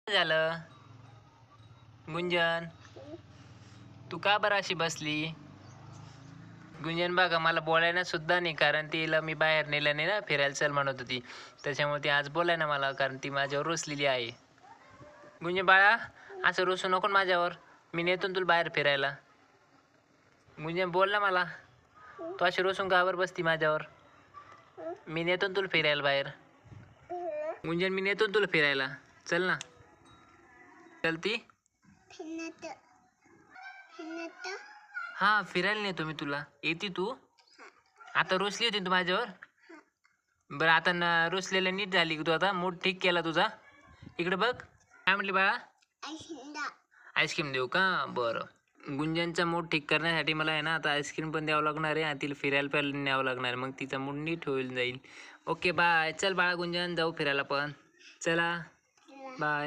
झालं गुंजन? तू का बरं अशी बसली? गुंजन बघा मला बोलायला सुद्धा नाही, कारण तिला मी बाहेर नेलं नाही ना, फिरायला चल म्हणत होती, त्याच्यामुळे ती आज बोलाय ना मला, कारण ती माझ्यावर रुसलेली आहे. गुंजन बाळा असं रुसू नको माझ्यावर, मी नेतो तुला बाहेर फिरायला. गुंजन बोल ना मला, तू अशी रुसून का बरं बसती माझ्यावर? मी नेतो तुला फिरायला बाहेर. गुंजन मी नेतो तुला फिरायला, चल ना. चलती? हा फिरायला नेतो मी तुला, येते तू? आता रुसली होती तू माझ्यावर? बरं आता रुसलेलं नीट झाली की तू, आता मूड ठीक केला तुझा. इकडे बघ काय म्हटली बाळा. आईस्क्रीम देऊ का? बरं. गुंजनचा मूड ठीक करण्यासाठी मला आहे ना आता आईस्क्रीम पण द्यावं लागणार आहे आणि तिला फिरायला पण न्यावं लागणार आहे, मग तिचा मूड नीट होईल जाईल. Okay bye. चल बाळा गुंजन जाऊ फिरायला पण. चला बाय.